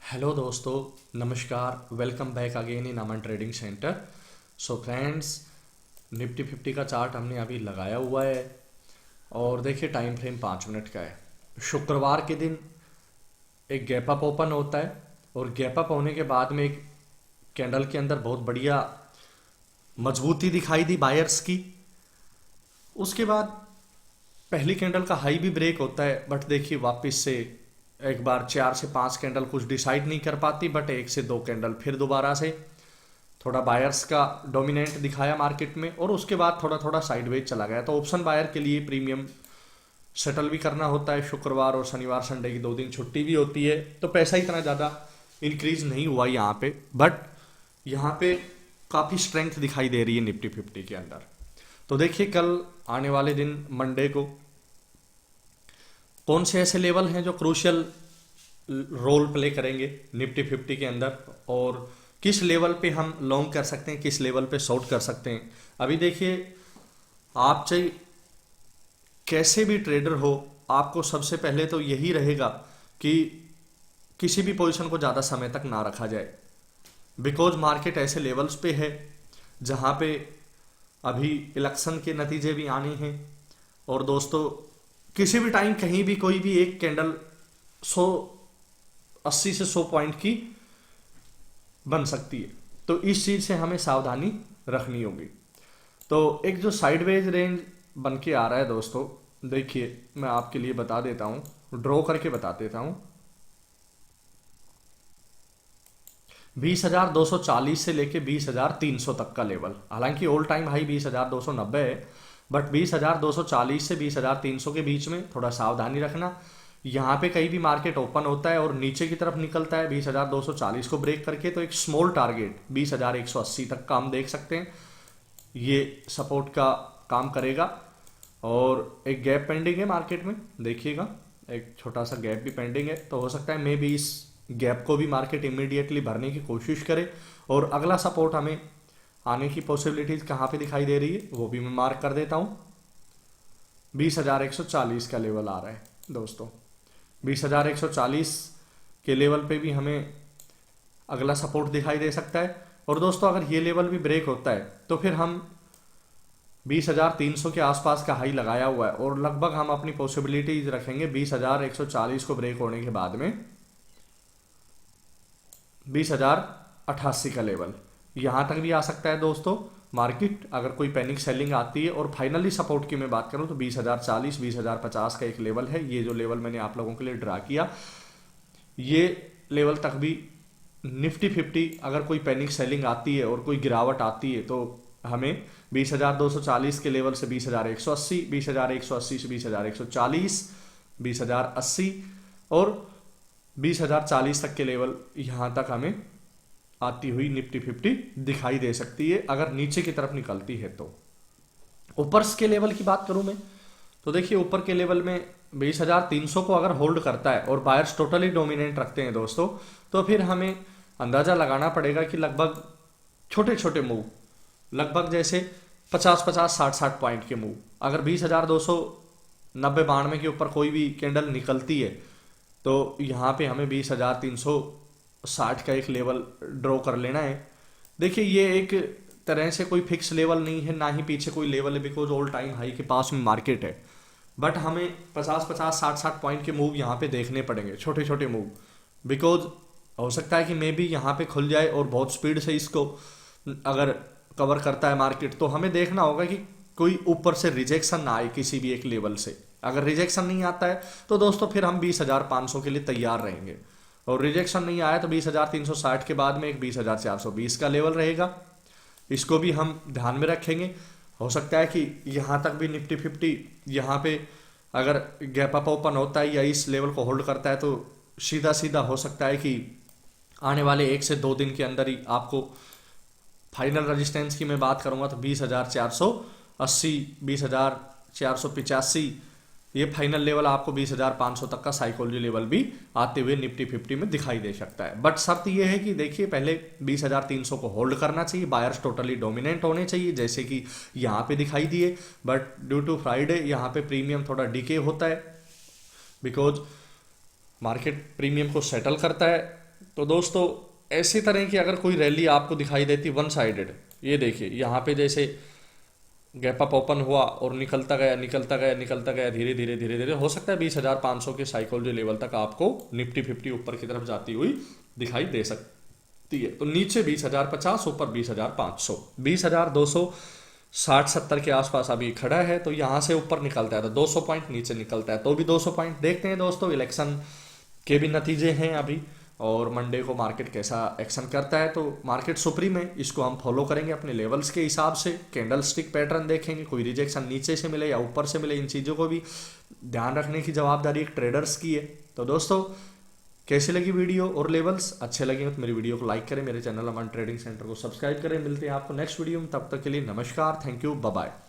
Hello दोस्तों, नमस्कार। Welcome back again in Aman trading centre. So friends, Nifty fifty का chart हमने अभी लगाया हुआ है और देखिए टाइम फ्रेम 5 मिनट का है। शुक्रवार के दिन एक गैप अप ओपन होता है और गैप अप होने के बाद में एक कैंडल के अंदर बहुत बढ़िया मजबूती दिखाई दी बायर्स की। उसके बाद पहली कैंडल का हाई भी ब्रेक होता है, बट देखिए वापस से एक बार 4 से 5 कैंडल कुछ डिसाइड नहीं कर पाती, बट 1 से 2 कैंडल फिर दोबारा से थोड़ा बायर्स का डोमिनेंट दिखाया मार्केट में और उसके बाद थोड़ा थोड़ा साइडवेज चला गया। तो ऑप्शन बायर के लिए प्रीमियम सेटल भी करना होता है। शुक्रवार और शनिवार संडे की 2 दिन छुट्टी भी होती है, तो पैसा इतना ज़्यादा इंक्रीज नहीं हुआ यहाँ पे, बट यहाँ पे काफ़ी स्ट्रेंथ दिखाई दे रही है निफ्टी फिफ्टी के अंदर। तो देखिए कल आने वाले दिन मंडे को कौन से ऐसे लेवल हैं जो क्रूशियल रोल प्ले करेंगे निफ्टी फिफ्टी के अंदर, और किस लेवल पे हम लॉन्ग कर सकते हैं, किस लेवल पे शॉर्ट कर सकते हैं। अभी देखिए, आप चाहे कैसे भी ट्रेडर हो, आपको सबसे पहले तो यही रहेगा कि किसी भी पोजीशन को ज़्यादा समय तक ना रखा जाए, बिकॉज मार्केट ऐसे लेवल्स पे है जहाँ पे अभी इलेक्शन के नतीजे भी आने हैं। और दोस्तों, किसी भी टाइम कहीं भी कोई भी एक कैंडल 80 से 100 पॉइंट की बन सकती है, तो इस चीज से हमें सावधानी रखनी होगी। तो एक जो साइडवेज रेंज बन के आ रहा है दोस्तों, देखिए मैं आपके लिए बता देता हूं, ड्रॉ करके बता देता हूं। 20,240 से लेके 20,300 तक का लेवल, हालांकि ऑल टाइम हाई 20,290 है, बट 20,240 से 20,300 के बीच में थोड़ा सावधानी रखना। यहाँ पे कहीं भी मार्केट ओपन होता है और नीचे की तरफ निकलता है 20,240 को ब्रेक करके, तो एक स्मॉल टारगेट 20,180 तक का हम देख सकते हैं, ये सपोर्ट का काम करेगा। और एक गैप पेंडिंग है मार्केट में, देखिएगा एक छोटा सा गैप भी पेंडिंग है, तो हो सकता है मे बी इस गैप को भी मार्केट इमीडिएटली भरने की कोशिश करे। और अगला सपोर्ट हमें आने की पॉसिबिलिटीज कहाँ पे दिखाई दे रही है वो भी मैं मार्क कर देता हूँ। 20,140 का लेवल आ रहा है दोस्तों। 20,140 के लेवल पे भी हमें अगला सपोर्ट दिखाई दे सकता है। और दोस्तों, अगर ये लेवल भी ब्रेक होता है तो फिर हम 20,300 के आसपास का हाई लगाया हुआ है, और लगभग हम अपनी पॉसिबिलिटीज रखेंगे 20,140 को ब्रेक होने के बाद में 20,088 का लेवल, यहां तक भी आ सकता है दोस्तों मार्केट, अगर कोई पैनिक सेलिंग आती है। और फाइनली सपोर्ट की मैं बात करूं तो 20,040 20,050 का एक लेवल है। ये जो लेवल मैंने आप लोगों के लिए ड्रा किया, ये लेवल तक भी निफ्टी फिफ्टी अगर कोई पैनिक सेलिंग आती है और कोई गिरावट आती है, तो हमें 20,240 के लेवल से 20,180, 20,180 से 20,140, 20,080 और 20,040 तक के लेवल, यहां तक हमें आती हुई निफ्टी फिफ्टी दिखाई दे सकती है अगर नीचे की तरफ निकलती है। तो ऊपर के लेवल की बात करूं मैं, तो देखिए ऊपर के लेवल में 20,300 को अगर होल्ड करता है और बायर्स टोटली डोमिनेंट रखते हैं दोस्तों, तो फिर हमें अंदाजा लगाना पड़ेगा कि लगभग छोटे छोटे मूव, लगभग जैसे 50-50 60-60 पॉइंट के मूव, अगर 20,290-92 के ऊपर कोई भी कैंडल निकलती है, तो यहाँ पे हमें 20,360 का एक लेवल ड्रॉ कर लेना है। देखिए ये एक तरह से कोई फिक्स लेवल नहीं है, ना ही पीछे कोई लेवल है, बिकॉज ऑल टाइम हाई के पास में मार्केट है, बट हमें 50-50 60-60 पॉइंट के मूव यहाँ पे देखने पड़ेंगे, छोटे छोटे मूव, बिकॉज हो सकता है कि मे बी यहाँ पे खुल जाए और बहुत स्पीड से इसको अगर कवर करता है मार्केट, तो हमें देखना होगा कि कोई ऊपर से रिजेक्शन ना आए किसी भी एक लेवल से। अगर रिजेक्शन नहीं आता है तो दोस्तों फिर हम 20,500 के लिए तैयार रहेंगे, और रिजेक्शन नहीं आया तो 20,360 के बाद में एक 20,420 का लेवल रहेगा, इसको भी हम ध्यान में रखेंगे। हो सकता है कि यहाँ तक भी निफ्टी फिफ्टी यहाँ पे अगर गैप अप ओपन होता है या इस लेवल को होल्ड करता है, तो सीधा सीधा हो सकता है कि आने वाले 1 से 2 दिन के अंदर ही आपको फाइनल रेजिस्टेंस की मैं बात करूंगा तो 20,480 20,485 ये फाइनल लेवल आपको 20,500 तक का साइकोलॉजी लेवल भी आते हुए निफ्टी फिफ्टी में दिखाई दे सकता है। बट शर्त ये है कि देखिए पहले 20,300 को होल्ड करना चाहिए, बायर्स टोटली डोमिनेंट होने चाहिए जैसे कि यहाँ पे दिखाई दिए, बट ड्यू टू फ्राइडे यहाँ पे प्रीमियम थोड़ा डिके होता है, बिकॉज मार्केट प्रीमियम को सेटल करता है तो दोस्तों ऐसी तरह की अगर कोई रैली आपको दिखाई देती वन साइडेड, ये देखिए यहाँ पे जैसे गैप अप ओपन हुआ और निकलता गया निकलता गया निकलता गया, धीरे धीरे धीरे धीरे, हो सकता है 20,500 के साइकोलॉजी लेवल तक आपको निफ्टी 50 ऊपर की तरफ जाती हुई दिखाई दे सकती है। तो नीचे 20,050, ऊपर 20,500, 20,260-70 के आसपास अभी खड़ा है। तो यहाँ से ऊपर निकलता है तो 200 पॉइंट, नीचे निकलता है तो भी 200 पॉइंट। देखते हैं दोस्तों इलेक्शन के भी नतीजे हैं अभी, और मंडे को मार्केट कैसा एक्शन करता है। तो मार्केट सुप्रीम है, इसको हम फॉलो करेंगे अपने लेवल्स के हिसाब से, कैंडल स्टिक पैटर्न देखेंगे, कोई रिजेक्शन नीचे से मिले या ऊपर से मिले, इन चीज़ों को भी ध्यान रखने की जवाबदारी एक ट्रेडर्स की है। तो दोस्तों कैसी लगी वीडियो और लेवल्स अच्छे लगे तो मेरी वीडियो को लाइक करें, मेरे चैनल अमन ट्रेडिंग सेंटर को सब्सक्राइब करें। मिलते हैं आपको नेक्स्ट वीडियो में, तब तक के लिए नमस्कार, थैंक यू, बाय बाय।